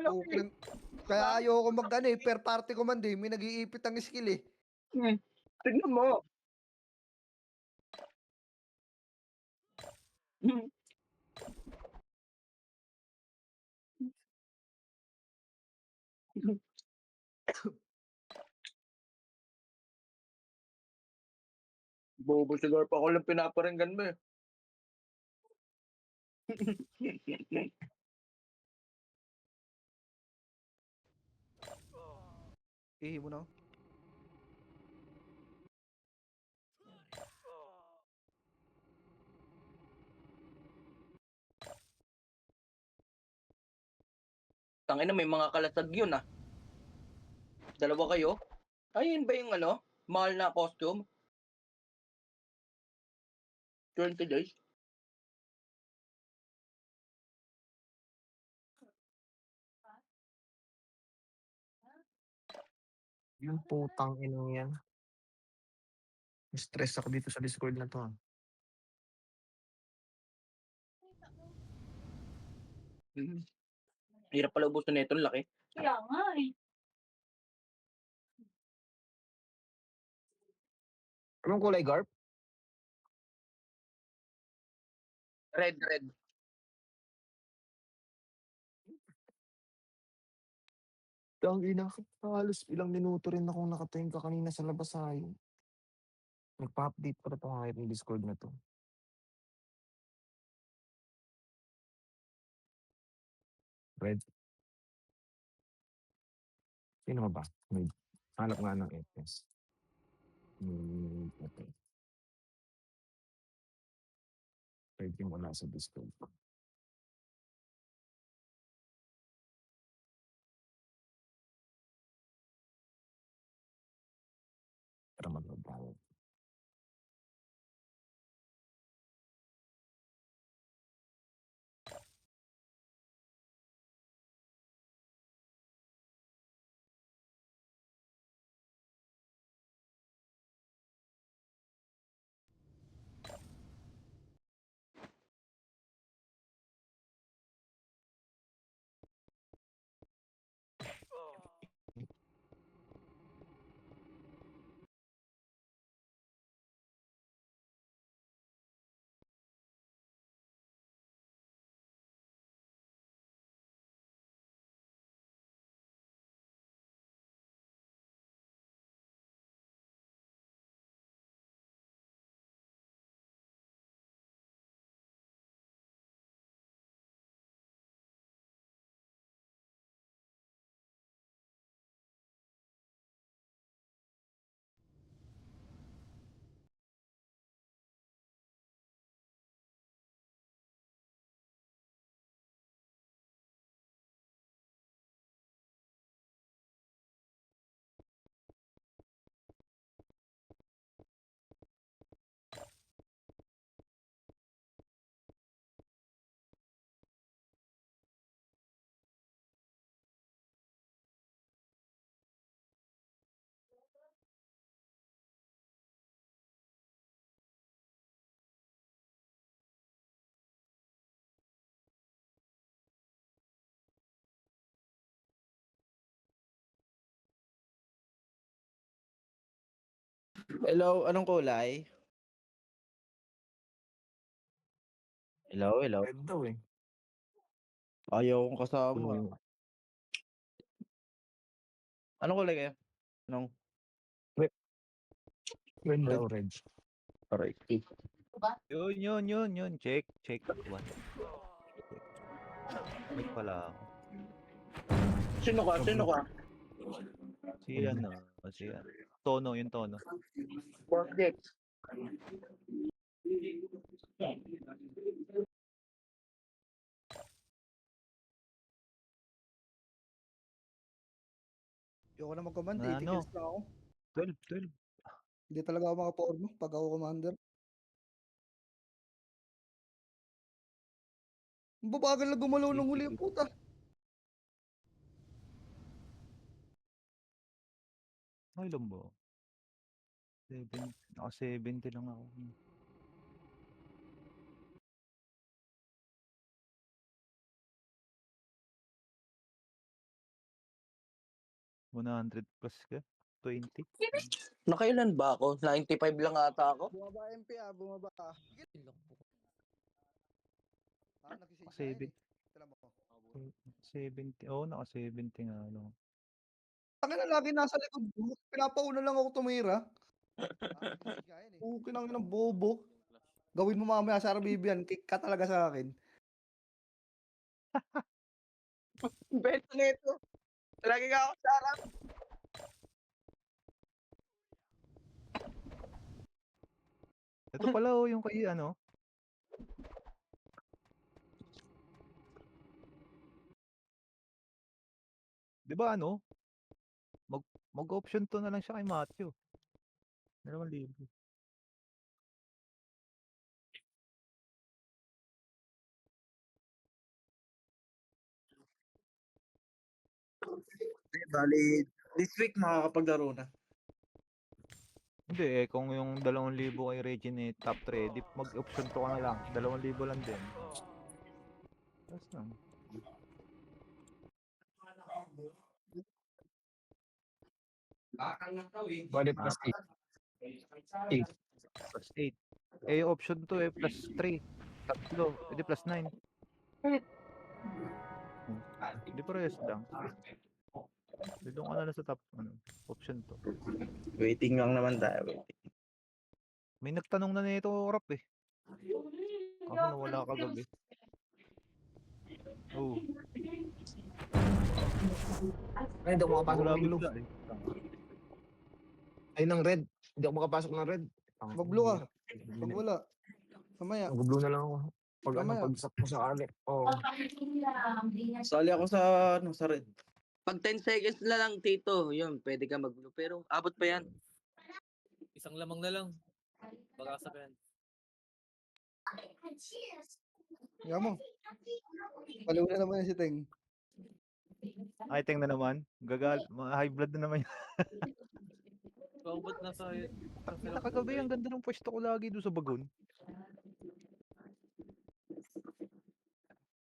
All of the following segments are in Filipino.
Pukling kaya ayoko mag-ano, eh, per party command, eh, may nag-iipit ng skill, eh. Tignan mo. Bobo siguro pa ako lang pinaparinggan mo, eh. Ihi mo na. Tangina may mga kalatag yun, ah. Dalawa kayo? Ayun ba yung ano, mahal na costume? 20 days? Yung putang inang yan. Stress ako dito sa Discord na 'to, ah. Hirap pala ubusin nito, ang laki. Kaya nga, eh. Anong kulay, Garp? Red. Tangina, halos ilang minuto rin akong nakatingin ka kanina sa labas, sayang. Nagpa-update pala 'tong hayop ng Discord na 'to. Red. Sino ka ba? Hanap nga ng FPS. Okay. Red yung wala sa Discord. Para mag-log. Hello, anong kulay? Hello. Red daw, eh. Ayaw kong Puno kasama. yung Anong kulay kayo? Anong red Red. daw, red. aray? Yun. Check. One. Check pala ako. Sino ka? Si Tono, yung Tono. Forget. Ayoko na mag-command, Na 80 ano? kills lang ako. 12. Hindi talaga ako makaporma pag ako commander. Ang babagal na gumalaw ng huli yung puta. Ay, lumbo. 70 lang ako. 100 plus ka? 20? Nakailan ba ako? 95 lang ata ako. Bumaba MP bumaba. Nakisave na yan 7, eh. Tala mo. 70. Oo, naka 70 nga lang. Tangina lagi nasa likod ko. Pinapauna lang ako tumira. Nakisave nga yan eh. Kinangin ng bobo. Gawin mo mamaya sa RBB yan. Kick ka talaga sa akin. Beto nito. Lagi ka ako sa harap. Ito pala oh, yung kay ano. Di ba ano? Mag-option to na lang siya kay Matthew. 2,000. Bali, this week makakapaglaro na. Hindi eh, kung yung 2,000 kay Regine top 3, di mag-option to ka na lang. 2,000 lang din. Tapos lang. Bali plus 8. Plus 8. Eh, yung option to eh, plus 3. Tatlo. Hindi plus 9. Hindi parehas lang. Doon ka na lang sa top, ano, option to. Waiting lang naman tayo. Waiting. May nagtanong na nito, Rap eh. Kaso nawala kagabi. Oh, Ay, hindi ako makapasok wala ng blue. bigla eh. Ay, ng red. Hindi ako makapasok ng red. Mag-blue ka. Pag wala. Mamaya. Mag-blue na lang ako. Pag ano, Mamaya. pag sakto sa ali. Oo. Sali ako sa, sa red. Pag 10 seconds na lang, Tito, yun, pwede ka mag-blue. Pero abot pa yan. Isang lamang na lang. Pag-asa pa yan. Kaya mo. Paliw na naman yan si Teng. Ay, tingnan naman. High blood na naman yun. Paubot na sa... Nakagabi, ang ganda ng pwesto ko lagi doon sa bagon.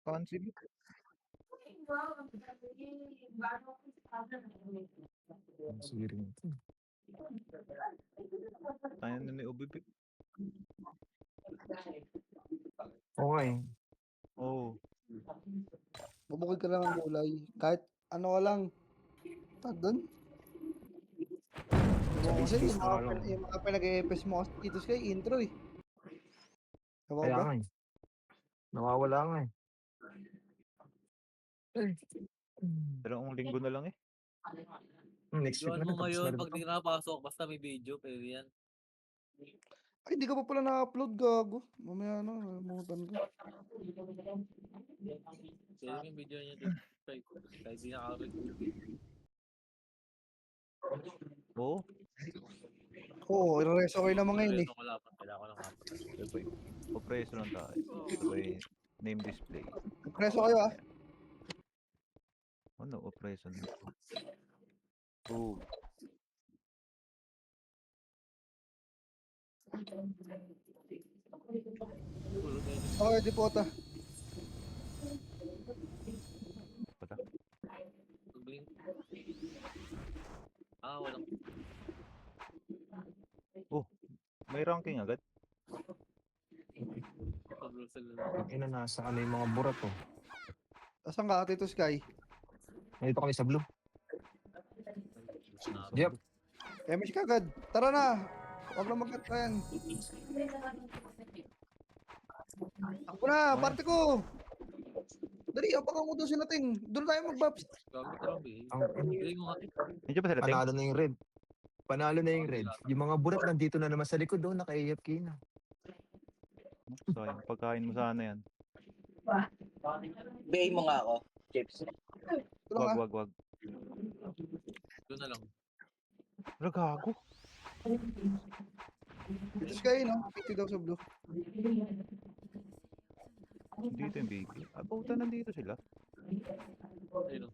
Fancy. Sige rin. Tayo na may ubibig. Oo nga eh. Oo. Bubukod ka lang ng gulay. Kahit ano ka lang. Tag doon. Sa Kasi base na nga lang. yung mga pinag-e-epes mo kasi dito kay intro eh. Diba Kaya ba? nga eh. Nawawala nga eh. Ay. 2 linggo na lang eh. Next week Iwan na mo tapos na ngayon rin pag ito. di ka nakapasok. Basta may video. Pwede yan. Ay, di ka pa pala na-upload, gago. Mamaya ano, nalimutan ko. Pwede yung video niya dun. Kahit di naka-record. Oo. Oo, i-reso kayo ng mga yun eh. Reso ko lang. Kailangan ko lang apat. Papreso lang tayo. Sabay, name display. Preso kayo ah. Ano, operation na. Oo. Puro ganyan. Okay, di po ta. Pala. Blink. Walang... May ranking agad. Pag-rusal na. Ang ina, nasa ano yung mga burat oh. Asan ka, Tito Sky? Nandito kami sa blue. Ah, Yep. MS ka agad. Tara na. Huwag na magkatayan. Ako na, parte ko. Dali, apakan mo doon si Nating. Doon tayo mag-babs. Gago ka lang, Ang Bigay mo nga. Nandiyan ba sila, Teng? panalo na yung red. Panalo na yung red. Yung mga burat nandito na naman sa likod doon, naka-AFK na. Sayang, pagkain mo sana yan. Bigay mo nga ako, Chips. Ito lang ah. Wag. Doon na lang. Wala, gago. Tito Sky, no? PT daw sa blue. Dito yung baby. Puta, nandito sila. Ayun o.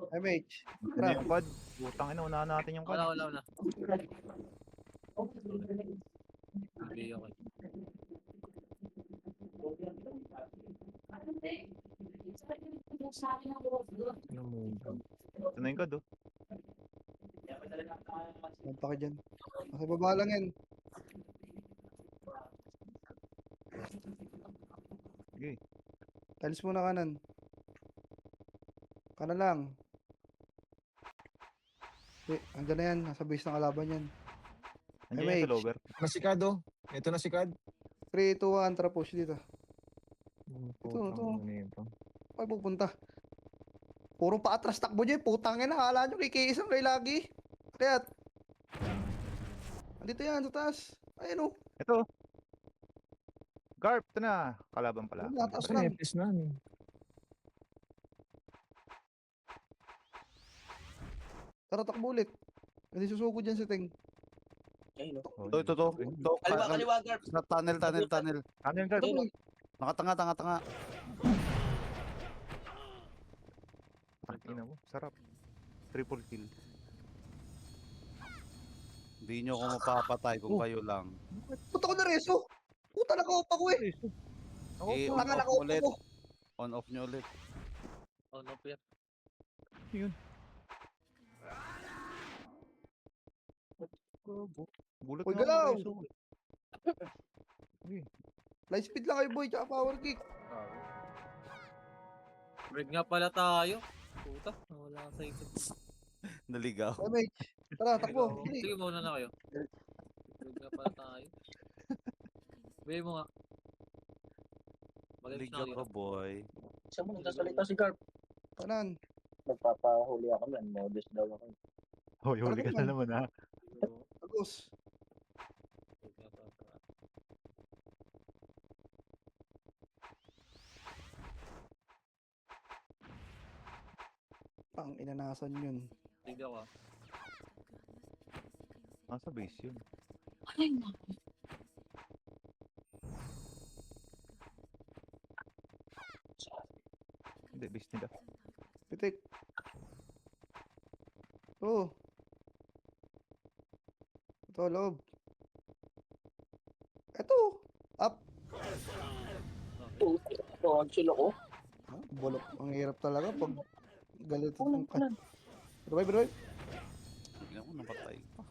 MH. Ano yung pad? Putang ina, unahan natin yung pad. Wala. Bigay ako. Ano mo? Ito na yung kad, oh. Lampa ka dyan. Nasa baba lang yan. Sige. Talis muna kanan. Kanan lang. Andyan na yan. Nasa base ng kalaban yan. Andiyan yan sa MH. lower. Nasikad oh. Ito na si Kad. 3, 2, 1. Tara push dito. Putang ito. ina ito. Ay pupunta. Puro paatras takbo dyan. Putang ina. Akala nyo kikiisang kayo lagi. Kaya't. Andito yan sa taas. Ayun o. Ito. Garp, ito na. Kalaban pala. Wala, taas Ay, lang. epis na. Tara takbo ulit. Hindi susuko dyan si Ting. Ayun, no? Oh, Ito. Kaliwa, Garp. Sa tunnel. Ano yung Garp? Ayun, no? Nakatanga. Ina mo, sarap. Triple kill. Hindi nyo ako mapapatay kung kayo lang. Puta ko na reso. Puta nakaupa ko eh. Ako Eh, po. on Tanga off nakaupa ulit. ko. On off nyo ulit. Oh, no, Pierre. Bulot Uy, na ako, galaw! Reso. Fly speed lang kayo boy. Tsaka power kick. Break nga pala tayo. Puta, wala ka sa isip. Naligaw. MH. Tara takbo. Dali. Sige, mauna na kayo. Break nga pala tayo. Bigay mo nga. Magaling na Naligaw ka, kayo. boy. Saan mo nagsasalita si Garp? Kanan. Nagpapahuli ako yan. Modest daw ako. Hoy, huli ka na naman ha. Agos. Pang inanasan yun. Sige ako ah. Nasa base yun. Hindi, base nila. Pitik. Oh. Ito, loob. Ito. Up. Ito, ang chill ako. Bulok. Ang hirap talaga pag galit. Kanan. Revive, revive. Bigla ko napatay pa.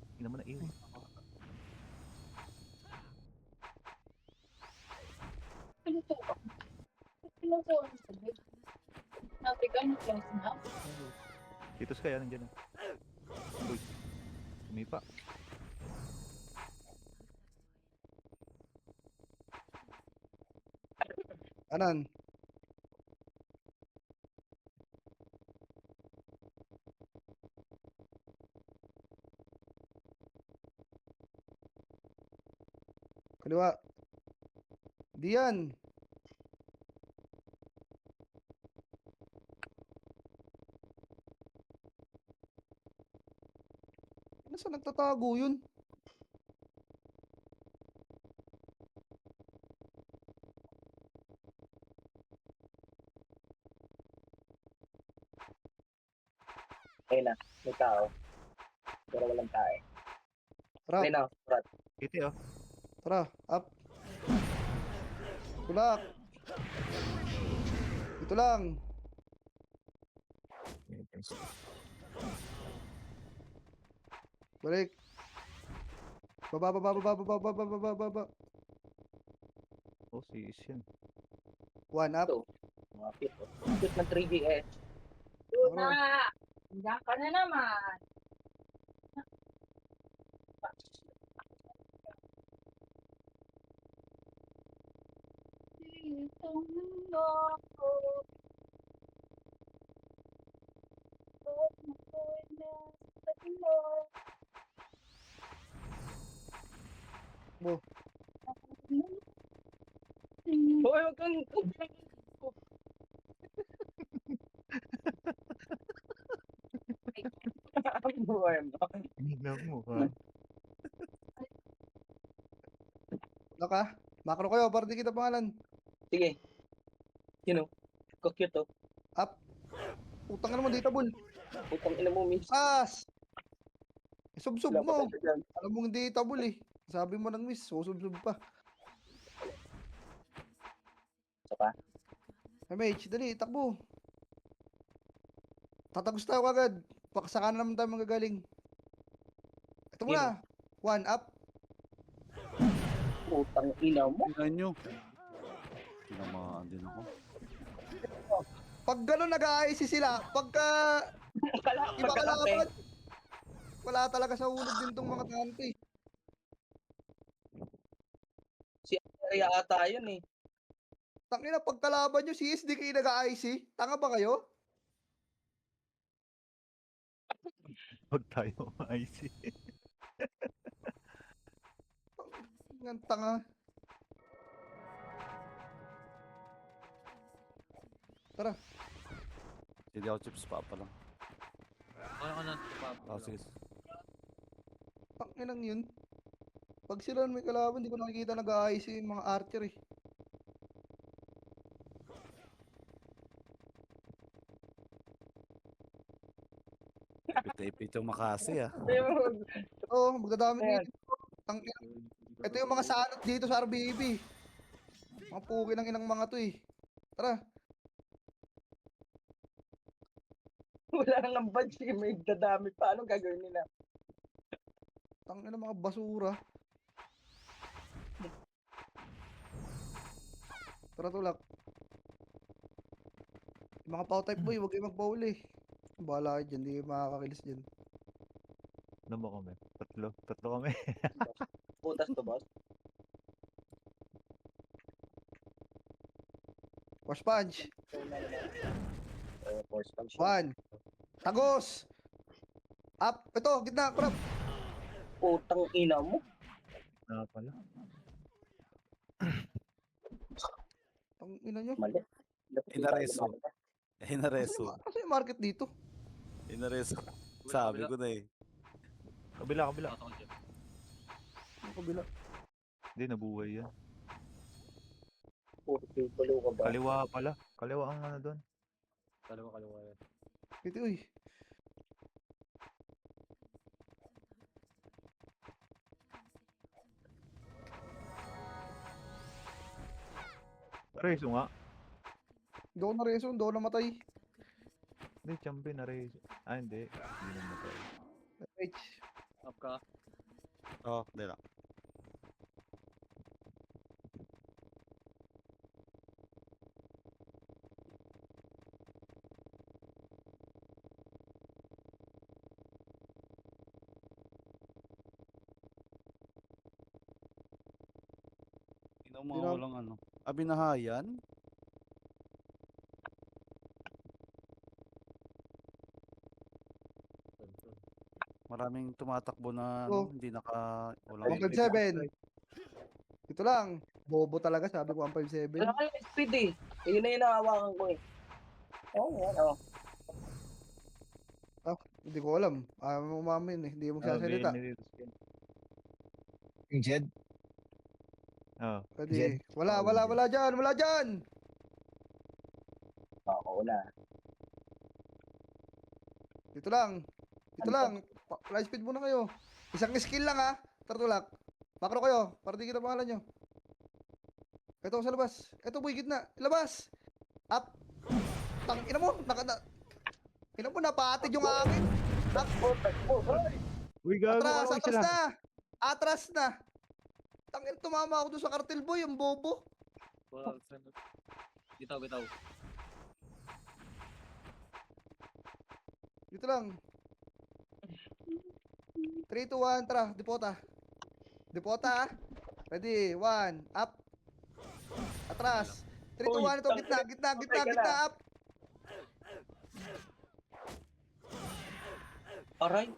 Hindi naman na iwi. Titos kaya nandiyan na. Uy. Sumipa. Kanan. Kaliwa. Diyan. Nasaan nagtatago yun? Ayun na, may tao. Pero walang tae. Tara, Ayun na, Rat. Iti oh. tara, up. Tulak. Ito lang. Balik. Baba, baba, baba, baba, baba, baba, baba. Oh, si Is yan. One up. Mga cute. Cute ng 3DS. Ano? Diyan ka na naman. Dito na ako. Huwag mo ko na sa ilo. Bo. Hoy, wag kang... Ang buhay mo. Hina mo ha. Ano ka? Macro kayo, para di kita pangalan. Sige. Yun o. Ka-cute o. Up. Utang ka naman dito, bull. Putang ina mo, miss. As! Sub-sub Wala pa mo. tayo dyan. Alam mong hindi tabul eh. Sabi mo ng miss, susub-sub pa. Isa pa. MH, dali, takbo. Tatagos tayo kagad. Saka na naman tayo magagaling. Ito muna. 1 up. Putang ina mo. Tingnan nyo. Tinamaan din ako. Pag gano'n nag-IC sila, pagka iba kalaban, wala talaga sa hulog din tong mga tanke. Kaya ata yun eh. Tangina, pag kalaban nyo, CSD kayo nag-IC? Tanga ba kayo? Huwag tayo IC. Ang tanga. Tara. Hindi ako chips pa lang. Ano na? Oh, sige. Tanginang yun. Pag sila may kalaban, di ko nakikita nag-IC yung mga archer eh. Ipit-ipit yung Makasi ah. Oo, magdadami Ayan. dito. Tangina. Ito yung mga sanot dito sa RBB. Mga pugi ng inang mga to eh. Tara. Wala nang badge eh. May dadami pa. Anong gagawin nila? Tangina mga basura. Tara tulak. Yung mga pow type boy, huwag kayo magpahuli. Bahala kayo dyan, hindi kayo makakakilis dyan. Ano mo kami? Tatlo kami. Putas to, boss. Force punch. Force punch. 1. Tagos. Up. Ito, gitna. Crap. Putang ina mo. Na pala. Ang ina nyo. Mali. Inareso. Inareso. Ano yung market dito? Inareso. Sabi ko na eh. Kabila. Ang kabila. Hindi, nabuhay yan. Tulo ka ba? Kaliwa pala. Kaliwa ang ano doon. Kaliwa yan. Ito uy. Reso nga. Hindi ako na-reso, hindi ako namatay. Hindi, champion na reso. Ah, hindi. Hindi na matay. H. Up ka. Oh, hindi lang. Ino mga Sino? walang ano. Abinahayan? Maraming tumatakbo na Oh. hindi walang 157. Ito lang. Bobo talaga, sabi ko 157. Wala kayong speed eh. Yun na yung nahawakan ko eh. Oo, yan oh. Hindi ko alam. Ayaw mo umamin eh. Hindi mo magsasalita. Yung Jed? Oh. Pwede. Jed? Wala dyan. Wala dyan. Oo, wala. Dito lang. Dito lang. Fly speed muna kayo. Isang skill lang ha. Tartulak. Makro kayo. Para di kita pangalan nyo. Ito sa labas. Ito boy, gitna. Labas. Up. Tang ina mo. Ina mo, napatid yung akin. Uy, gago. Atras, Ano atras sila? na. Atras na. Tangin, tumama ako doon sa cartel boy, ang bobo. Bitaw. Dito lang. 3, 2, 1, tara, depota. Depota, ah. Ready, 1, up. Atras. 3, 2, 1, ito, gitna, up. Aray.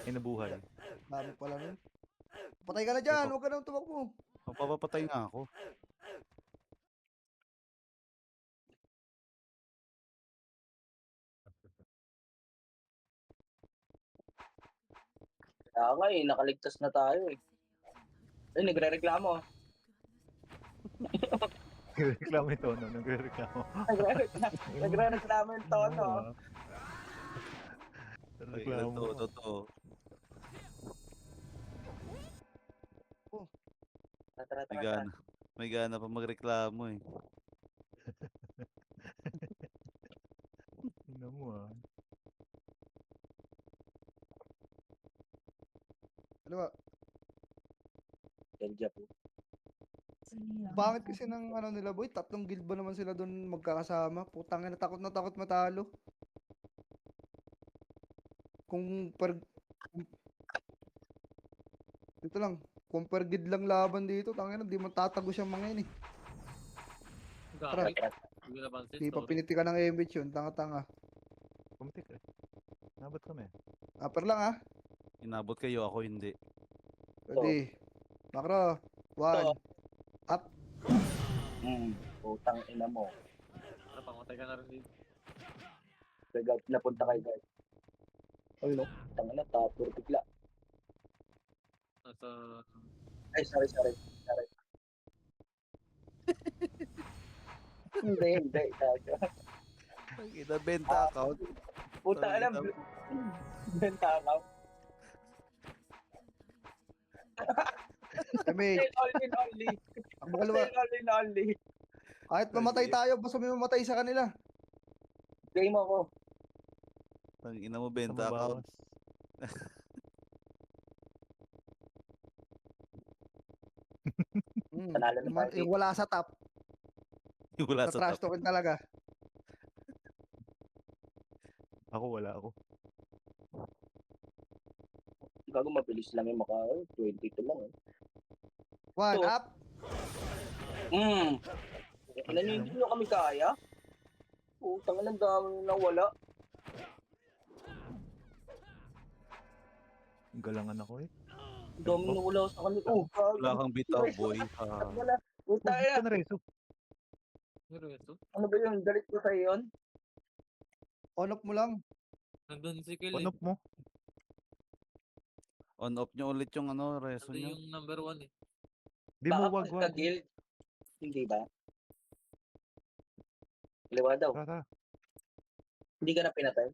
Ay, nabuhay. Dami pala nun. Patay ka na dyan, huwag ka nang tumakbo. Papapatay nga ako. Kaya nga eh, nakaligtas na tayo eh. Ay, nagre-reklamo. Nagreklamo ito, no? Nagreklamo. Nagre-reklamo yung tono. Nagreklamo. Totoo. Tara. May gana pa magreklamo eh. One. Dalawa. Delja po. Bakit kasi ng ano nila boy? Tatlong guild ba naman sila doon magkakasama? Putang ina, takot na takot matalo. Kung per... Dito lang. Kung per guild lang laban dito, tangina, di mo tatago siyang mga yun eh. Gamit. Hindi ko napansin. Di pa Sorry. pinitikan ng MH yun, tanga-tanga. Pumitik eh. Nabot kami. Upper lang ah. Inabot kayo, ako hindi. Ready. Makro. One. Up. Putang ina mo. Ano, pamatay ka na rin dito. Napunta kay guys. Ay no, tanga na, tapos bigla. Nasa... Ay, sorry. Hindi. Inabenta account. Puta alam, benta ako. MH. Only. Takbo kaliwa. Only. Kahit mamatay tayo, basta may mamatay sa kanila. Game ako. Ang ina mo benta account. Mabawas. Panalo na tayo. Yung wala sa top. Wala Sa sa trash top. talkin talaga. Wala ako. Gago mabilis lang yung maka 22 lang eh. One. So, Up. Alam niyo, hindi nyo kami kaya? Putang ina, dami na wala. Galangan ako eh. Dami na wala sa kanila. Oh, gago. Wala kang bitaw, boy. Wala. Puta Oh, ina. na reso. Pero ito. Ano ba yun? Galit ko sa'yo yun? On off mo lang. Nandun si Kill Panop mo. On off nyo ulit yung ano, reso Nandun nyo. yung number 1 eh. Di mo wag. Sa guild? Hindi ba? Kaliwa daw. Tara. Hindi ka na pinatay.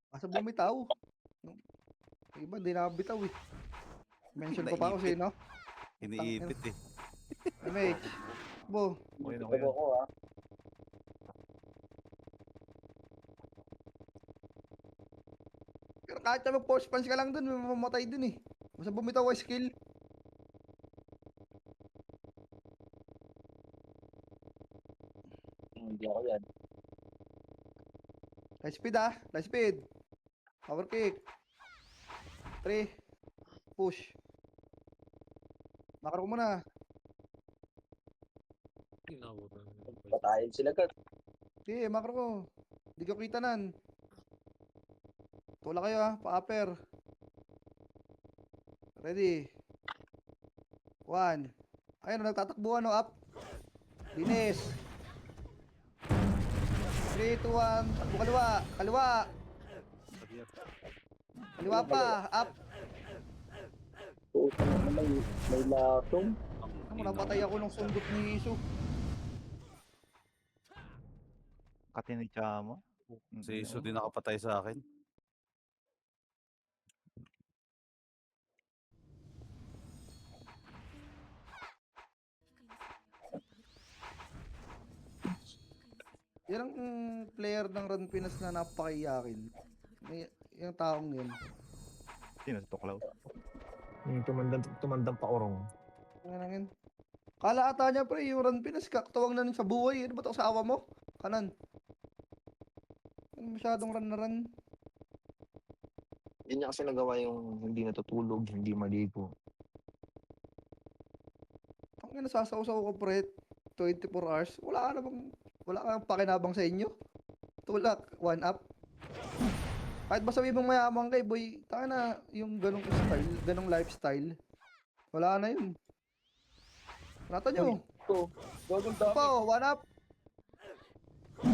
Asa bumitaw? Yung iba, di nakabitaw eh. Mention ko pa ako sino. Iniipit eh. MH. Bo. Okay na Ito ko ah. Pero kahit na mag-force punch ka lang dun, may mamatay dun eh. Basta bumitaw ka skill. Hindi ako yan. Light speed ah. Light speed. Power kick. 3. Push. Makaro mo na. Tinawagan. Patayin sila ka. Sige, makro ko. Hindi ko kita nan. Tula kayo ah. Pa-upper. Ready. 1. Ayun, nagtatakbuhan no. Up. Linis. 3, 2, 1. Takbo kaliwa. Kaliwa. Kaliwa pa. Up. Puta na may latong. Ano, napatay ako ng sundot ni Isu. Katinidya mo. Si Isu din nakapatay sa akin. Yan ang player ng Run Pinas na napakaiyakin. Yung taong yun. Sino si Tuklaw? Yung tumandang pa orong. Ano yun? Kala ata niya pre, yung Run Pinas, kaktawang na nun sa buhay. Ano ba ito sa awa mo? Kanan. Ano masyadong run na run? Hindi niya kasi nagawa yung hindi natutulog, hindi maligo. Ang ina, sasaw-saw ko pre, 24 hours. Wala kang pakinabang sa inyo. Tulak, 1 up. Kahit ba sabihin mong mayaman kay boy, taka na yung ganong style, ganong lifestyle. Wala na yun. Nata nyo. Ito. Gagong Ito dami. pa oh, 1 up.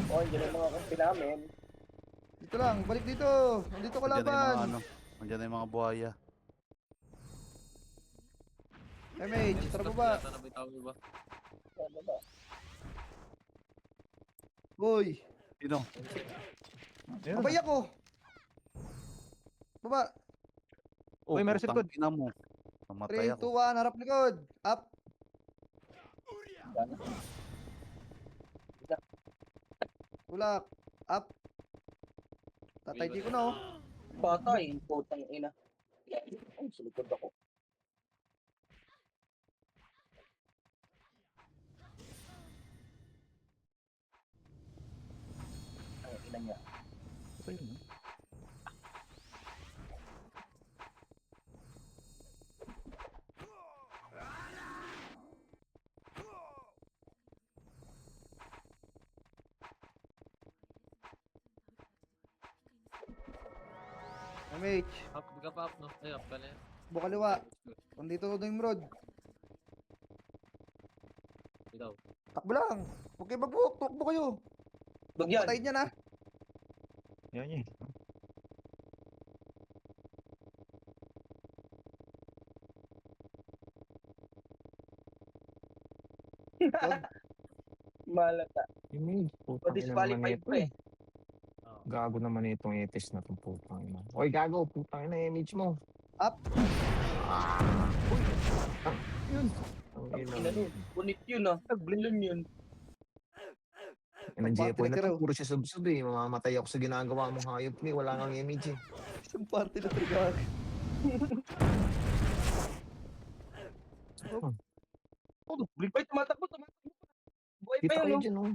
Oh, yun ang mga kampi namin. Dito lang, balik dito. Nandito ko Nandiyan na yung mga laban. ano. Nandiyan na yung mga buhaya. MH, tara po ba? Yata na may tao iba. Ano ba? Boy, Sino? Ayun. mabay ako. Baba, Oh, Uy, meron sa putang likod. ina mo. 3, Namatay 2, ako. 1, harap likod. Up. Sana. Tulak. Up. Tatay G ko na oh. Patay, putang ina. Ay, sa likod ako. Ang ina niya. Patay na. MH. Up, di ka pa up, no? Ay, up ka na yan. Bukaliwa. Nandito ko yung road. Ikaw. Takbo lang. Huwag kayo mag-walk. Tukbo kayo. Bagyan. Patayin niya na. Yan yun. Malata. Image, putang ina naman Pa-disqualified ito pa eh. eh. Gago naman itong etis na itong putang ina. Oy, gago, putang ina image mo. Up. Yun. Ang Ang ina ina nun. Punit yun ah. Nagblilan yun. Ang Jepoy na Tira-tira. to, puro siya sub-sub eh. Mamamatay ako sa ginagawa mong hayop ni. Wala kang image eh. Isang party na trigger. Ay, tumatakbo. Buhay pa Kita yun kayo no? dyan oh.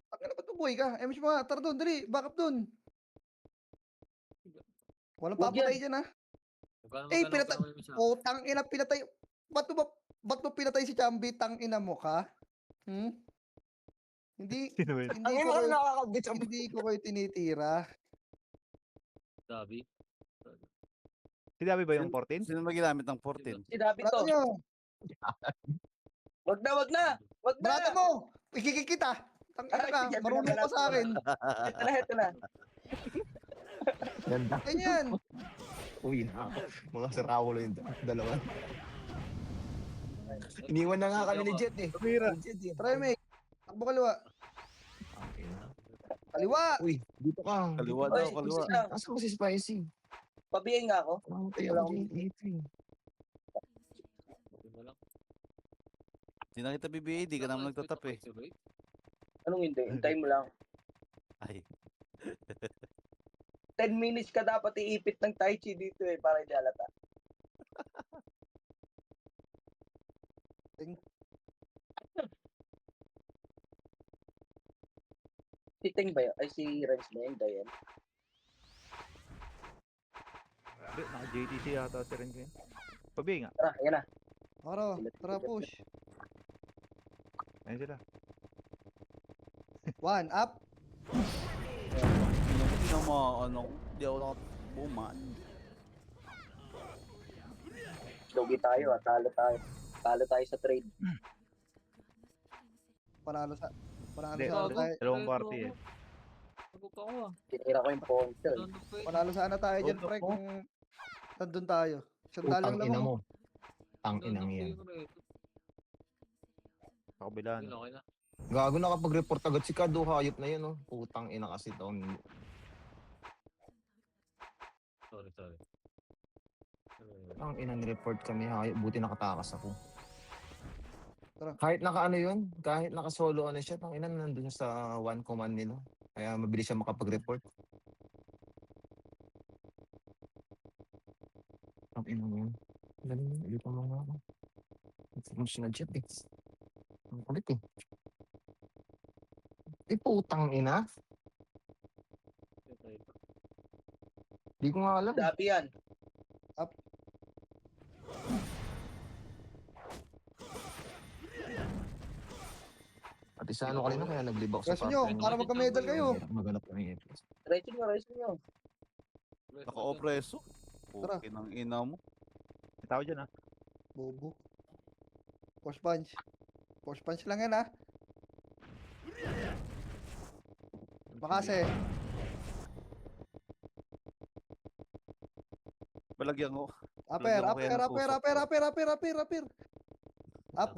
Ang ba't bubuhay ka? MH mo nga. Tara doon. Dali. Back up doon. Walang Huwag papatay dyan ha. Eh, pinatay. Oh, tang ina pinatay. Ba't mo pinatay si Chambi? Tang ina mo ka? Hindi, Sino ba yun? hindi Ang ko ina kayo, nakakabit sa hindi ko kayo tinitira. Sabi. Si Dabi ba yung 14? Sino ba ginamit ng 14? Sinabi Brata to. nyo, Wag na, wag na. Wag na. brata mo, ikikikita. Tang ina ka, Sige, marunong ka sa akin. Ito na, ito na. ganda. Ganyan. Uwi na ako. Mga sarawalo yung dalawa. Iniwan na nga kami ni Jet eh. Tumira. Ni Jet eh. Try me. Takbo kaliwa. Kaliwa. Uy, dito ka. Kaliwa Dito ka. daw, kaliwa. Asan ko si Spicy? Pabiyay nga ako. Mamatay Wala ako akong- dito eh. Hindi na kita BBA, di ka naman nagtatap eh. Anong hindi? Hintayin mo lang. Ay, 10 minutes ka dapat iipit ng Tai Chi dito eh, para hindi halata. Si Ting ba yun? Ay, si Renz ba yun? Dayan. Hindi, naka-JTC yata si Ren ngayon. Pabi nga. Tara, yan na. Tara, push. Ayun sila. 1, up. hindi na ano, di ako nakabuman. Lugi tayo ah, talo tayo. Talo tayo sa trade. Panalo sa Hindi, ano tayo. dalawang party eh. Sagot ako ah. Tinira ko yung Ponchel. Panalo sana tayo dyan, pre, kung nandun tayo. Isang dalang Utang lang ina ako. mo. Tang inang yan. Sa kabila. Okay No? na. Gago nakapag-report agad si Kado. Hayop na yun oh. Putang ina kasi daw. Sorry. Ang inang report kami hayop. Buti nakatakas ako. Tara. Kahit naka ano yun, kahit naka solo ano siya, tang ina nandun siya sa one command nila. Kaya mabilis siya makapag-report. Ang ina mo yun. Galing yun, ulit mo nga ako. Ito mo siya na-jet eh. Ang kulit eh. Putang ina. Di ko nga alam. Dabi yan. Pati sa ano kanina kaya nag-live ako sa Reso nyo, party. para magka-medal kayo. Maganap kami FPS. Racing nyo. Naka-opreso. Tara. Okay ng ina mo. May tao dyan ah. Bobo. Force punch. Force punch lang yan, ha? Makase. Balagyan ko. Upper, Lagyan ko kaya ng upper. Up.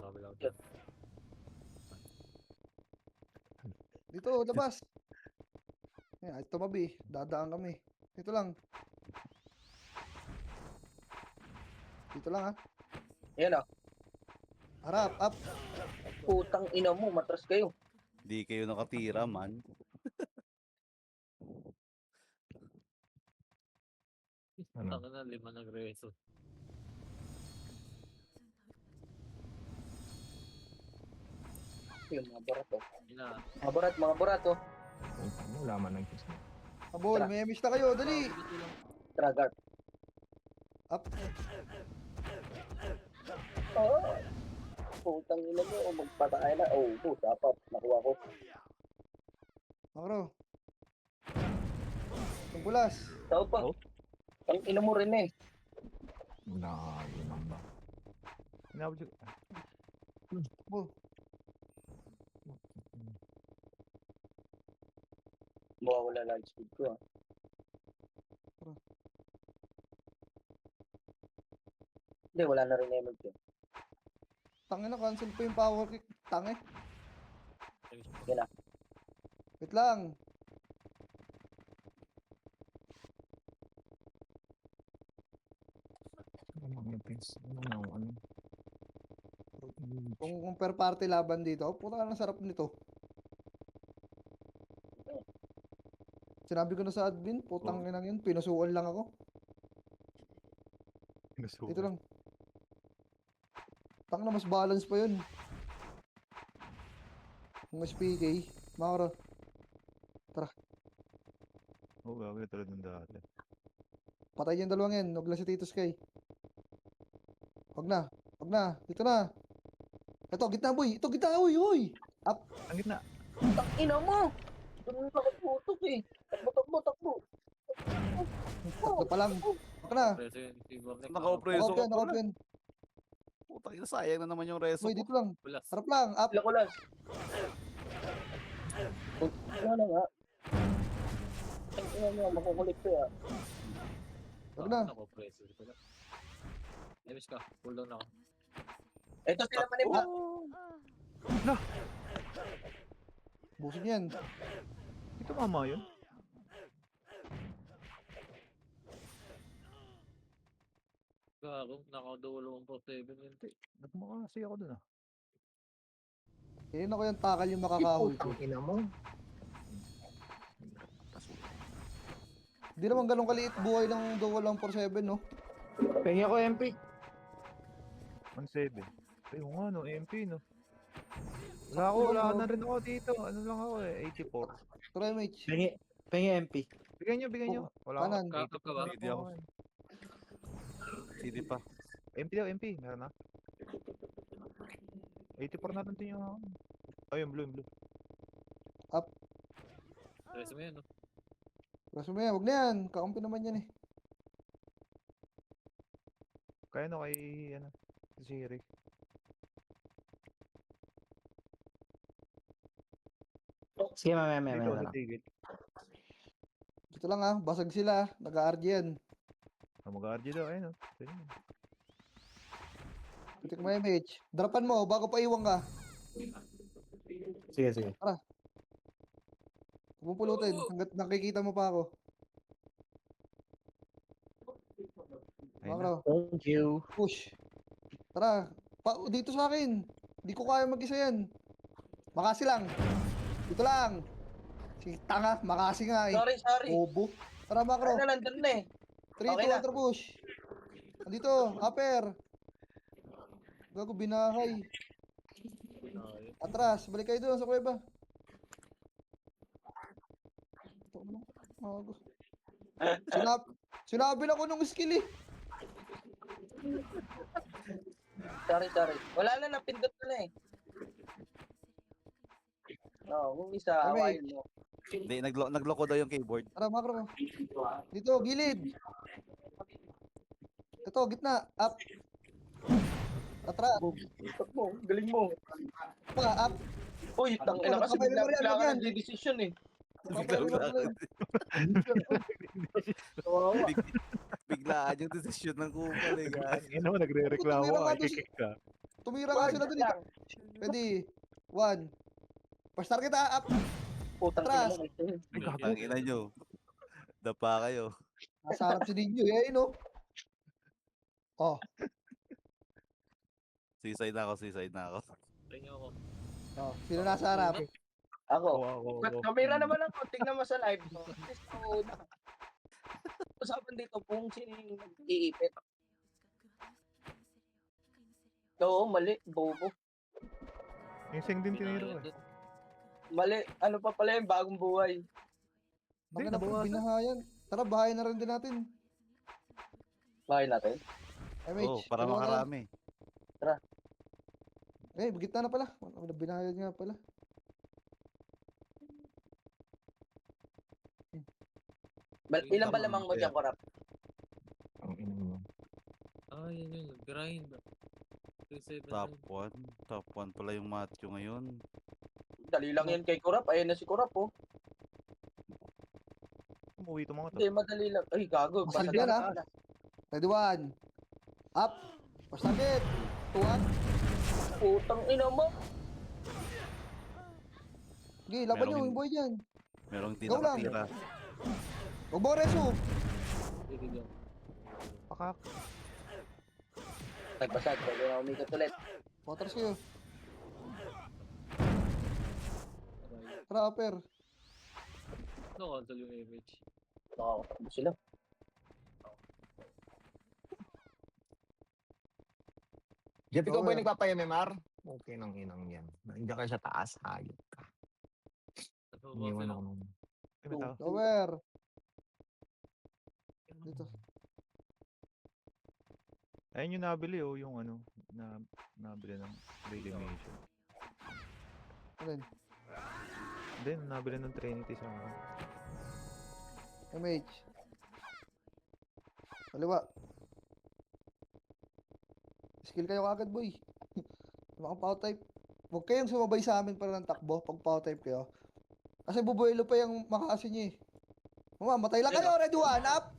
Dito, labas. Yan, tumabi. Dadaan kami. Dito lang. Dito lang, ha? Yan ah. Harap, up. Putang ina mo, matras kayo. Di kayo nakatira, man. Ano? Taka na, 5 nagreso. Yun, mga barat oh. Ina. Mga barat oh. Wala man nag-kiss na. Abol, may miss na kayo. Dali. Tragar. Up. Oh. Putang ina mo, magpatay na. Oh, dapat. Nakuha ko. Makro. Tungkulas. Tao pa. Oh. Ang ina mo rin eh. Wala, yun ang ba? Inabot yung... Oh, Mawawala lang speed ko ah. Hindi, wala na rin emerald yun. tangin na, cancel pa yung power kick. Tangi. Yan ah. Wait lang. Ano mga pins? Ano? Kung per party laban dito, puta ang sarap nito. Sinabi ko na sa admin, putang ina yun, pinasukan lang ako. Dito lang. Tang na, mas balance pa yun. Kung SPK, makara. Oo, gagawin tulad ng dati. Patay yung dalawang yan, huwag lang si Tito Sky. Huwag na, dito na. Ito, gitna boy, ito gitna, uy. Ang gitna. Putang ina mo! Doon na nakaputok eh. Takbo. Tatlo pa lang. Huwag na. Preso yun. Siguro next. Naka-preso ka Nakop pala. yan. Putang ina, sayang na naman yung reso Boy, ko. dito lang. Pulas. Harap lang, up. Sila ko lang. Ano na nga? Ang ina mo, makukulit ko ah. Huwag na. Ako, preso. Emis ka. Pull down ako. Ito sila maniba. Busin yan. Ito mama yun. Gago, nakadulo 47 yun. Nagmukha kasi ako dun ah. Kailan ako yung takal yung makakahoy ko. Ina mo. Hindi naman ganun kaliit buhay ng dual lang 47, no? Pengi ako MP. 1.7. Ay, oo nga no, MP no. Wala na rin ako dito. Ano lang ako eh, 84. Try match. Pengi MP. Bigyan nyo. Wala ako. Kanan. Kakap ka ba? Hindi ako. CD pa. MP daw, MP. Meron na. 84 na rin yung ako. Ay, yung blue. Preso mo yan, no? Kaso mo yan, huwag na yan. Kakampi naman yan eh. Kaya no, kay, ano, si Siri. Sige, mamaya Dito, na sa lang. tigil. Dito lang ah, basag sila. Nag-RG yan. Mag-RG daw, ayun o. Ayun. Pitik mo yung match. Drapan mo, bago pa iwan ka. Sige. Pupulutin, hanggat nakikita mo pa ako. Ayun na. Makro, Thank you. push. Tara, dito sa akin. Hindi ko kaya mag-isa yan. Makasi lang. Dito lang. Si tanga, makasi nga eh. Sorry. Obo. Tara, Makro. Ano na, nandun na eh. 3, Okay 2, na. enter push. Andito, upper. Gago, binahay. Atras, balik kayo doon sa kuweba. Ito mo. Gago. Sinabi na ko nung skill eh. Sorry. Wala na, napindot ko na eh. No, kung isa, Okay. awayin mo. Hindi, nagloko daw yung keyboard. Tara, Makro. Dito, gilid. Ito, gitna. Up. Atras. Mo, galing mo. Pa, up. Uy, tangina kasi Kapay mo rin, bigla ka yan. nag-decision eh. Kawawa. Biglaan yung desisyon ng kupal eh, guys. Ang ina mo, nagre-reklamo Tumira ka, nga doon kikik ka. Tumira nga sila dun. Ready. 1. Pa-start kita, up. Putang Atras. ina mo. Ay, gago. Ang ina nyo. Dapa kayo. Nasa harap si Ninyo, eh, no? Oh. Seaside na ako. Try niyo ako. Oh, sino nasa harap? Ako. Oo. Kamera naman ako. Tingnan mo sa live. So, at least ako na. Usapan dito kung sino yung nag-iipit. Oo, mali. Bobo. Yung sing din tinira ko eh. Mali. Ano pa pala yung bagong buhay. Hindi, Baka na nabawasan. binahayan. Tara, bahayan na rin din natin. Bakit natin? MH, Oo, para dalawa tayo. makarami. Eh, gitna na pala. Binahayan nga pala. Ilan ba lamang mo dyan, Korap? Ang ina mo. Ah, yun yun. Grind. 3-7. Top 1. Top 1 pala yung Matthew ngayon. Dali lang yan kay Korap. Ayan na si Korap, oh. Umuwi ito mga to. Hindi, madali lang. Ay, gago. Masal Basta yan, dala ah. Ready, one. Up. Pasabit. Tuwan. Putang ina mo. Sige, laban Merong nyo. hin- Yung boy dyan. Merong di Go lang. nakatira. Huwag mo reso. Hindi lang. Pakak. Ay, pasad. Pwede na umikot ulit. Waters kayo. Aray. Trapper. No-cancel yung image. Nakakatakbo sila. Jeff, ikaw ba Lower. yung nagpapa-MMR? Okay nang inang yan. Nandiyan kayo sa taas, hayop ka. Iniwan ako nung... Ay, may tao. Lower. Dito. Ayun yung nabili oh, yung ano, nabili ng daily mission. Alin? Hindi, nabili ng Trinity sa akin. MH. Kaliwa. Skill kayo kagad, boy. Mga power type. Huwag kayong sumabay sa amin para ng takbo pag power type kayo. Kasi bubuelo pa yung makasi niya eh. Mamamatay lang kayo, ready one up!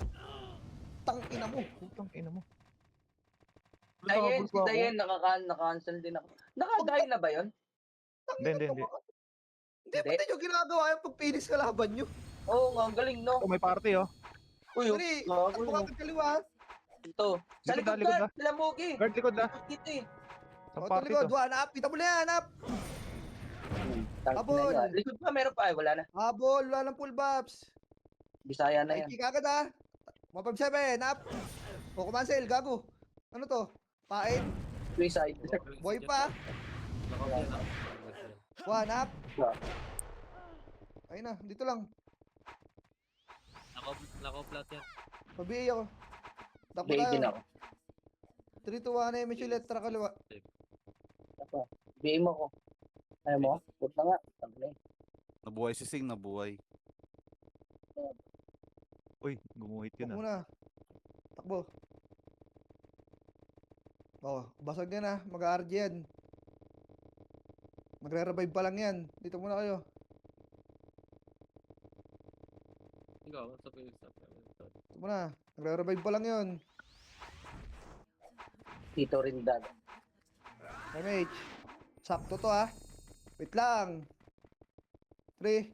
Tang ina mo. Putang ina mo. Dayen, si Dayen, naka-cancel din ako. Naka-die na ba yun? Hindi. Hindi, pati nyo ginagawa yung pag-finish kalaban nyo. Oo nga, ang galing, no? Oh, may party oh. Uy, Dali, gago takbo yun. kagad kaliwa. Ito. Sa Likod likod na, likod ka, na. sila Mogi. Guard, likod na. Dito eh. Ang O, party likod, to. one up. Kita mo na yan, up. Habol. Likod pa, meron pa. Ay, wala na. Habol, wala ng full buffs. Bisaya na Ay, yan. kick agad ah. 157, up. O, kumansel, gago. Ano to? Pain? Suicide. Boy pa. Nakapin na. One up. Yeah. Ayun na, dito lang. Nakaplat yan. Pabiay ako. Takbo Bay din tayo. ako. 3 to 1 MH ulit, tara kaliwa. Bay mo ko. Ayaw mo? Huwag na nga. Sabi na eh. Nabuhay si Sing, nabuhay. Uy, gumuhit yun Takbo ah. na. Takbo. Oh, basag yan ah. Mag-RG yan. Magre-revive pa lang yan. Dito muna kayo. Ikaw, sa page stop. Dito muna. Magre-revive pa lang yun. Tito Rindad. MH. Sakto to ah. Wait lang. 3,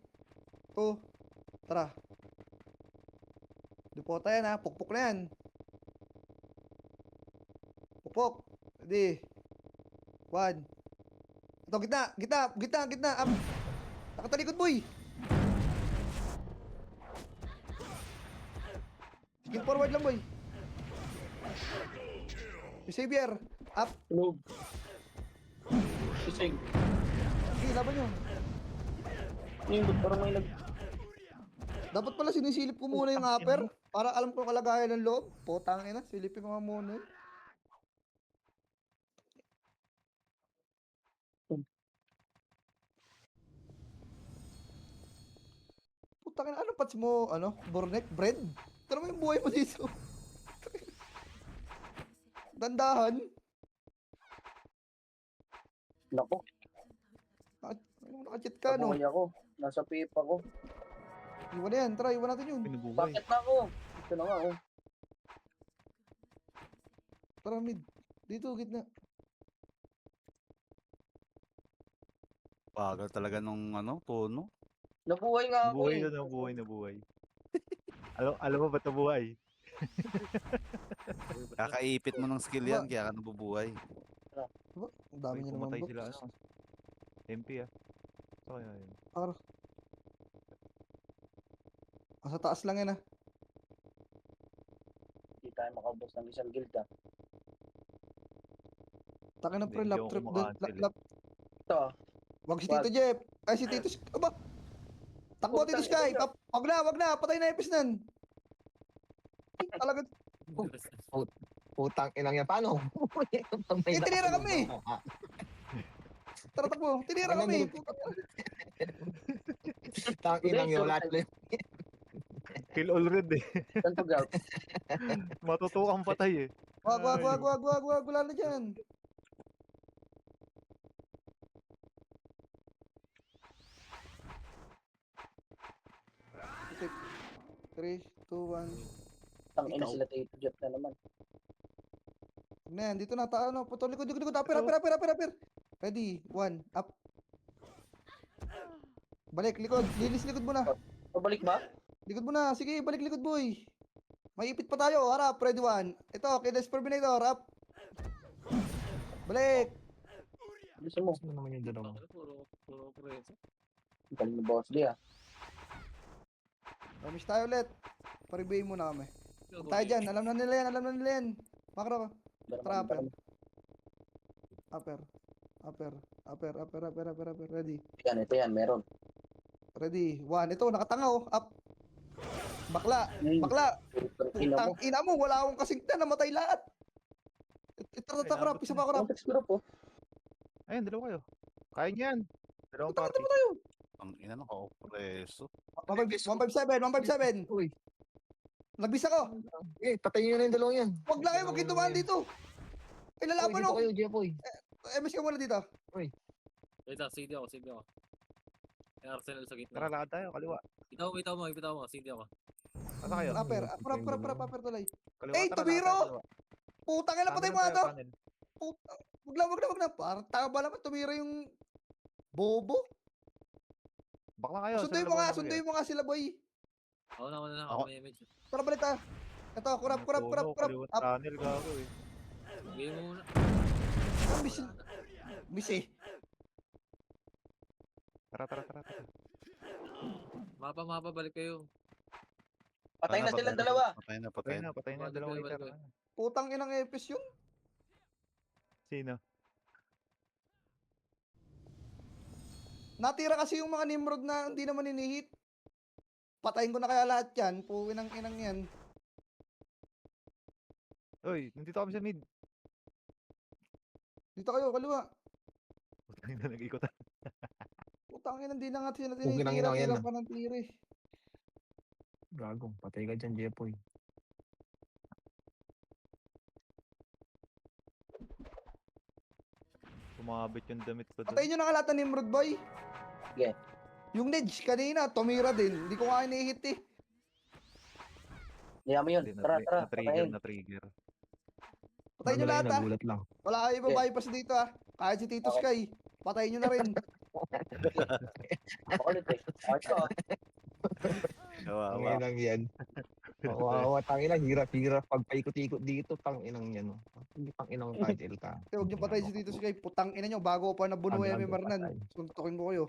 2, tara. Dupota yan ah. Pukpok na yan. Pukpok. Ready. 1. Ito, gitna. Up. Nakatalikod, boy. Skin forward lang, boy. Si Xavier. Up. Noob. Sisig. Sige, laban nyo. Yung parang may nag... Dapat pala sinisilip ko muna yung upper. Para alam ko kalagayan ng loob. Putang ina. Silipin mo nga muna yun. Putang ina. Ano pats mo? Ano? Bornek? Bread? Tara mo yung buhay mo dito. Dandahan. Nako, Nakachit ka, no? kabuhay ako. Nasa pipa ko. Iwan na yan. Tara, iwan natin yun. Pinubuhay. Bakit na ako? Ito na nga, oh. Tara, mid. Dito, gitna. Bagal talaga nung ano, tono. Nabuhay nga ako Nabuhay eh. na, nabuhay. Alam mo ba't nabuhay? Kakaipit mo ng skill yan, kaya ka nabubuhay. Diba, Ang dami Uy, niyo naman pumatay bots. sila, ano. MP ah. So, kaya yun. Sa taas lang yan ah. Hindi tayo makaubos ng isang guild ah. Takin na Hindi, pre, hindi lap ako trip doon. kumakancel eh. Ito, Wag si Wag. Tito Jeff. Ay, si Tito Aba! Takbo, Putang Tito Sky! ina nyo. Wag na! Patay na epis nan! Talaga, Putang inang yan. Paano? Eh, tinira kami! Tara takbo, tinira kami! Tang inang yun. Lahat ulit. Kill already. saan to Gab? Matutukang patay eh. Wag, wala na dyan. Okay. 3, 2, 1. Ang ina Ikaw. sila Tito Jeff na naman. Na yan, dito na, ano, putol, likod, upper. Ready, 1, up. Balik, likod, linis likod mo na. Pabalik ba? Likod mo na, sige, balik likod boy. May ipit pa tayo, harap, ready 1. Ito, Kiddes Terminator, up. Balik. Gusto mo? Ano naman yung dalawa? Puro preso. Galing na boss di ah. Promise tayo ulit. Paribay muna kami. Tayo dyan, alam na nila yan. Makro, Trapper. Upper. Ready. Ito yan, meron. Ready. 1. Ito, nakatanga oh. Up. Bakla. Putang ina mo. Putang ina mo, wala akong kasingtan, namatay lahat. Ito, krap. Isa pa ako, rap. Context group oh. Ayun, dalawa kayo. Kaya niyo yan. Dalawang Ito, party. tayo. Ang ina ng preso. 157. Uy. Nagbisa ko. Eh, patayin nyo na yung dalawang yan. Wag lang kayo, wag kayo tumaan dito. Ay, lalaban Dito oh. kayo, Jepoy. MS ka muna dito. Wait lang, CD ako. May Arsenal sa Tara, gitna. lakad tayo. Kaliwa. Bitaw mo, CD ako. Asa kayo? Upper tuloy. Kaliwa, Eh, tara, tumiro! lakad tayo, kaliwa. Putang ina, patay mo Tunnel nga to. tayo, tunnel. Wag na. Parang tama naman, tumira yung bobo. Bakla kayo. Sunduin mo nga sila, boy. Ako na. Ako- Ako may image. Tara, balik tayo. Ito, kurap. Kaliwa Up. tunnel, gago eh. Game muna. Miss eh. Tara. Mapa, balik kayo. Patay na silang dalawa. Patay na. Patay na. Balik Dalawang kayo, iter. balik kayo. Putang inang epis yun. Sino? Natira kasi yung mga Nimrod na hindi naman inihit. Patayin ko na kaya lahat yan. Puwin ang inang yan. Uy, nandito kami sa mid. Dito kayo, kaliwa. Putang na nag-ikotan. Putang inang, hindi na nga sila Pukin ang tinitira. ina yan, Tira ah. pa ng tira eh. Gago, patay ka dyan, Jepoy. Sumabit yung damit ko Patayin doon. nyo na nga lahat ng Nimrod, boy. Sige. Yung Nedge kanina, tumira din. Hindi ko nga inihit eh. Kaya mo yun. Hindi, Tara. na-trigger, Patayin. na-trigger. Patayin nyo lahat ah. Nagulat lang. Wala kayo babae pa sa dito ah. Kahit si Tito Sky. Patayin nyo na rin. Makulit eh. Ito ah. Ang Kawawa. inang yan. Kawawa, tangina, hirap-hirap. Pag paikot-ikot dito, tang inang yan. Tang inang title ka. Kaya huwag nyo patayin si Tito Sky. Putang ina nyo. Bago ko pa nabuno Agad, yung Marnan. patay. Suntukin ko kayo.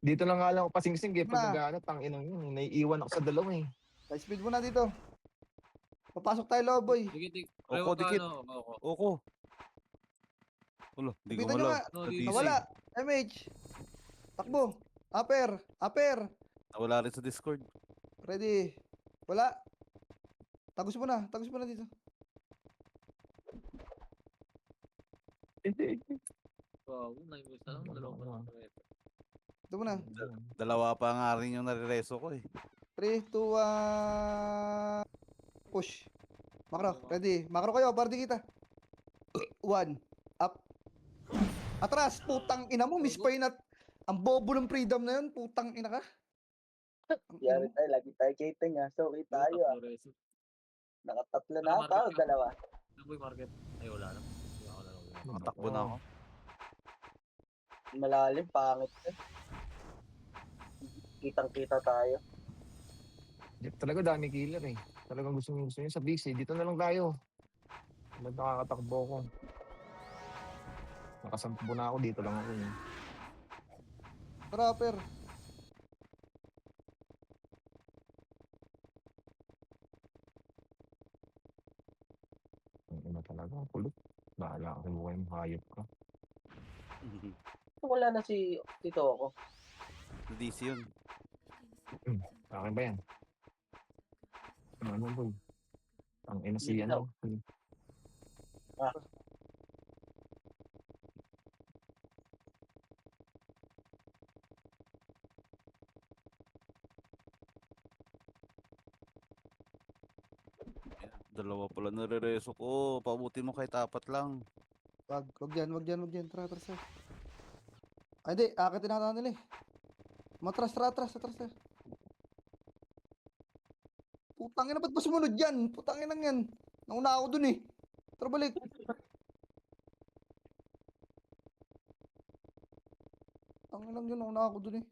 Dito lang nga lang ako pasingsing eh. Pag Na. nag-ano, tang inang yun. Naiiwan ako sa dalawa eh. High speed mo na dito. Papasok tayo loob, boy. Dikit. Oko, dikit. Ako. Oko. Ulo, di Bitan nyo gumalaw. nga. No, Sa di- TC. Nawala. MH. Takbo. Upper. Nawala rin sa Discord. Ready. Wala. Tagos mo na dito. Wow, 9 minutes na lang. Dalawang pa lang. Ito mo na. Dalawa pa nga rin yung narireso ko eh. 3, 2, 1. Push. Makro. Ready. Makro kayo. Para di kita. 1. Up. Atras. Putang ina mo. Miss pa yun at ang bobo ng freedom na yun. Putang ina ka. Ang ina Yari mo. tayo. Lagi tayo kiting ah. Sorry tayo ah. Nakatatlo na ata o dalawa. Boy market. Ay, wala na. Wala ko na. Nakatakbo na ako. Malalim. Pangit eh. Kitang-kita tayo. Talaga dami killer eh. Talagang gusto nyo sa BC. Dito na lang tayo. Ba't nakakatakbo ko? Nakasampo na ako, dito lang ako eh. Tara, Aper. Ang ina talaga, ang kulit. Bahala ka kung yung hayop ka. Wala na si Tito ako. DC yun. Sa akin ba yan? Ano boy? Ang ina si Hindi ano? Dalawa pala nare-reso ko. Pabuti mo kahit 4 lang. Wag yan. Tara, atras na. Ay, hindi. Akitin na nila eh. Matras, atras. Putangin na, ba't ba sumunod yan? Putangin lang yan. Nauna ako dun eh. Tara, balik. Putangin lang yun, nauna ako dun eh.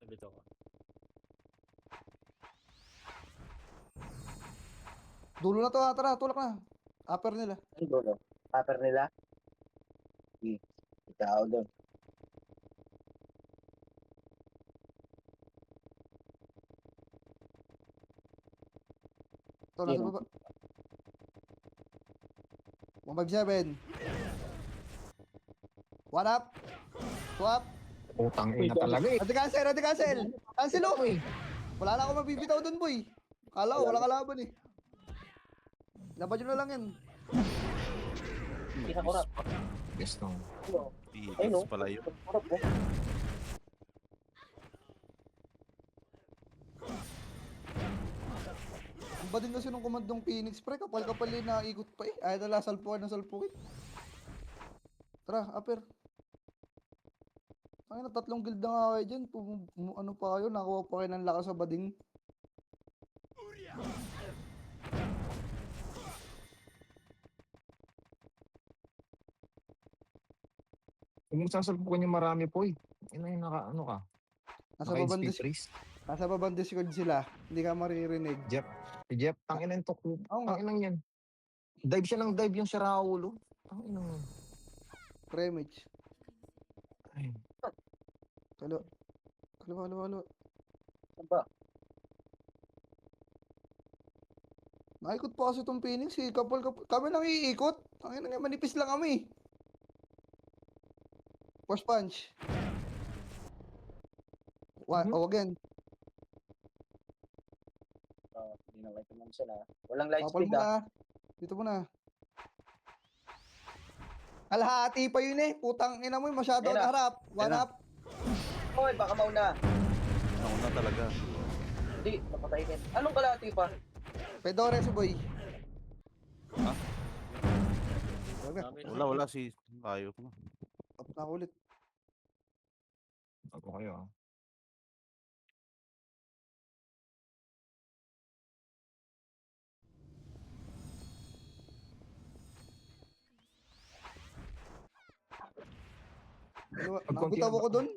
Nabito ko. Dulo na to, tara, tulak na. Upper nila. Ang dulo. Paper nila. Ikaw doon. Ito, nasa Sino? baba. 157. One up. Two up. Putang ina talaga eh. Ready cancel. Cancel oh. Wala na ako mabibitaw dun, boy. Kala ko, wala kalaban eh. Laban nyo na lang yan. Kinakurap. Yes no. Ay, no. Pigas pala yun. Kurap po. Ang ba din kasi nung komandong Phoenix, pre, kapal-kapal yun, naikot pa eh. Ayaw nala, salpukan. Tara, upper. Ay na, 3 guild na nga kayo dyan. Ano pa kayo, nakuha pa kayo ng lakas sa bading. Huwag mong sasalpukan yung marami po eh. Ina yung naka ano ka? Nasa Naka babang, speed race. nasa babang Discord sila. Hindi ka maririnig. Si Jeff, tangina yung tuklo. Oo nga, Tanginang yan. Dive siya ng dive yung si Raulo. Tanginang yan. pre-match. Ay, Kalo. Aba. Naikot pa kasi itong Phoenix eh. Kapal. Kami lang iikot. Ang ina nga, manipis lang kami. Force punch. Oh, again. Hindi na kayo tumang sila. Walang light Kapal speed mo ah. na. Dito mo na. Kalahati pa yun eh. Putang ina mo, masyado Ayun na. na harap. One Ayun na. up. Hoy, baka mauna. Nauna talaga. Hindi, napatay din. Anong kalahati pa? Pedore si boy. Ha? Wag na. Dami na. Wala si tayo ko. Up na ako ulit. ako kayo ah. Pag konti Nabitaw na ako dun.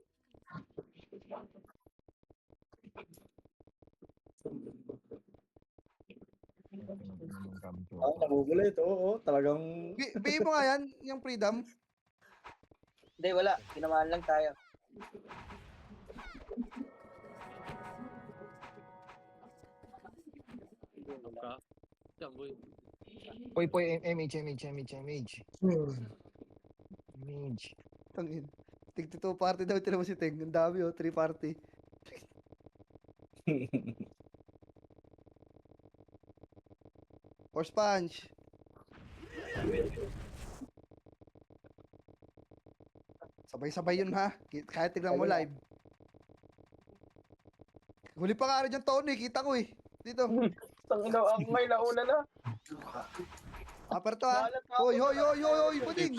Nabubulit. Oo, talagang... Bigay mo nga yan, yung freedom. Hindi, wala. Tinamaan lang tayo. Ka. Yan, boy. Poy, MH. Tangin. Tig 2 party daw tira mo si Teng. Ang dami oh, 3 party. Force punch. Sabay-sabay yun ha. Kahit tignan mo live. Huli pa nga rin yung Tony, kita ko eh. Dito. Tangina, ang may nauna na. Upper to ha. Bahala ka. Hoy, buding.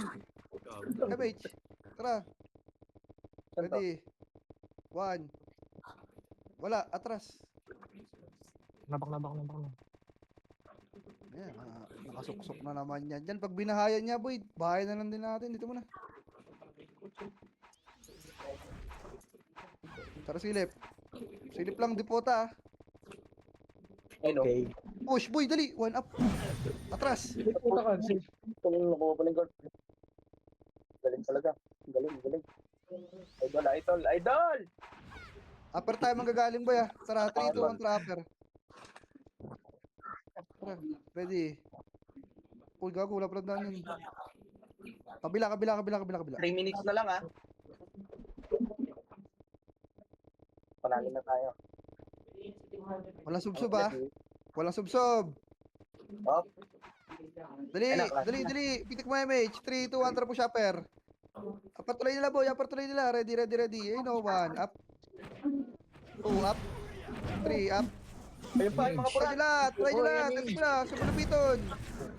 MH. Tara. Saan to? Ready. 1. Wala, atras. Nabak na. Ayan, nakasuksok na naman yan. Diyan, pag binahayan niya, boy, bahay na lang din natin. Dito muna. Tara, silip. Silip lang, dipota ah. Ayun, oh. Okay. Push, boy, dali. One up. Atras. Tumulong ako pa ng guard. Galing talaga. Galing. Idol! Upper tayo manggagaling, boy, ah. Tara, 3, 2, 1, tara, upper. Tara, ready. Uy, gago, wala pala daan yun. Kabila. 3 minutes na lang, ah. Panalo na tayo. Walang subsob, ah. Walang subsob. Up. Dali. Pitik mo MH. 3, 2, 1, tara po shopper. Upper tuloy nila, boy. Upper tuloy nila. Ready. Ayun, no. 1, up. 2, up. 3, up. Ayun pa, yung mga Try nyo lahat. Test mo na. Sumalupiton.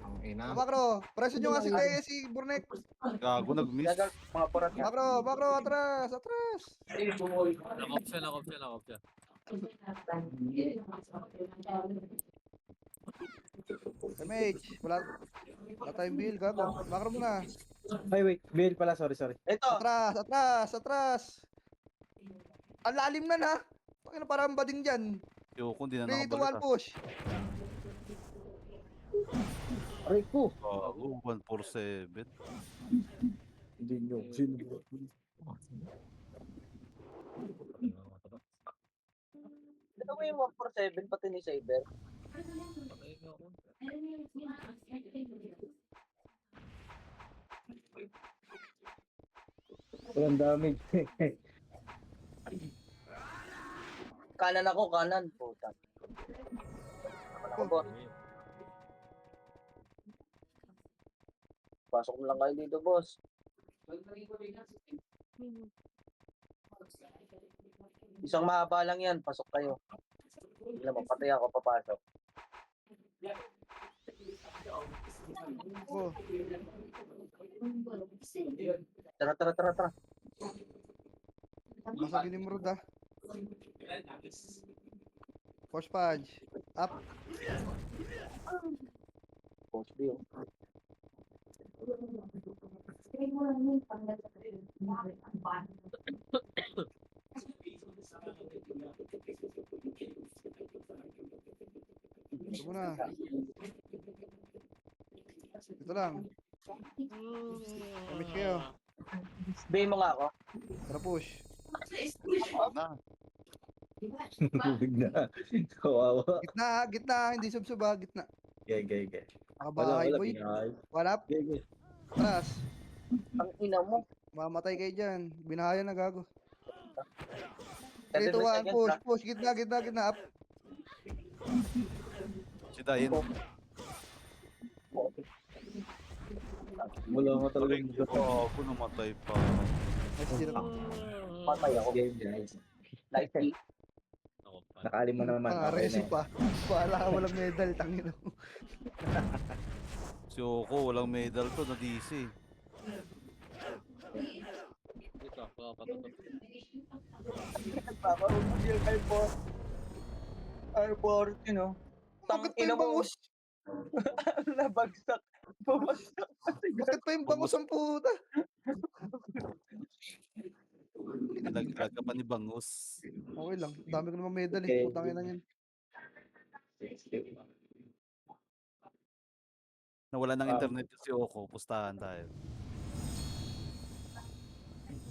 Ang ina. Makro. Preso nyo nga si Teye, si Burnek. Gago, nag-miss. Gagal, mga purat nga. Makro. Atras. Nakop siya. MH. Wala tayong bill, gago. Makro muna. Ay, wait. Bail pala. Sorry. Ito, Atras. Ang lalim na na. Pakina parang bading dyan. Yoko, hindi na 3, 2, 1, nakabalik. push. Aray ko. Gago, 147. Hindi nyo. Sino ba? ito mo yung 147 pati ni Saber. Patay na ako. Walang damage. Kanan. Puta. Naman ako, boss. Pasok mo lang kayo dito, boss. Isang mahaba lang yan. Pasok kayo. Hindi naman, patay ako papasok. Oh. Tara. Masagin ni Murad, ah. Push punch. Up. Post view. Ito muna. Ito lang. Damage kayo. Bay mo nga ako. Tara push. Na. Tubig na. Kawawa. Gitna. Hindi subsuba. Gitna. Gay. Nakabahay, boy. Pinay. One up. Gay. Atras. Ang ina mo. Mamatay kayo dyan. Binahayan na gago. 3, 2, 7 1, seconds, push. Gitna. Up. Si Dayan. Wala nga talaga. Gago, namatay pa. Nice deal. Patay ako. Game, guys. Light key. Nakop pa. Nakali mo naman. Resi pa. Wala ka walang medal. Tangin mo. Si Yoko, walang medal to, na-DC. Dito, patatot. Nagpaparunod yung airport, you know. Bakit pa yung bangus? Nabagsak. Bumagsak. Bakit pa yung bangus ang puta? Nilaglag ka pa ni Bangus. Okay lang. Dami ko naman medal Okay. eh. Putangin na yan. Nawala ng internet yung si Yoko, pustahan tayo.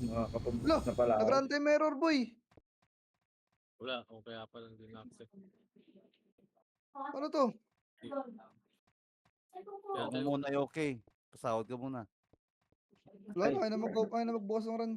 Nakakapag na pala ako. Nag-runtime error, boy. Wala, o kaya pala hindi na-accept. Ano to? Huwag mo muna, okay. Pasahod ka muna. Wala na. Kaya na magbukas ng run.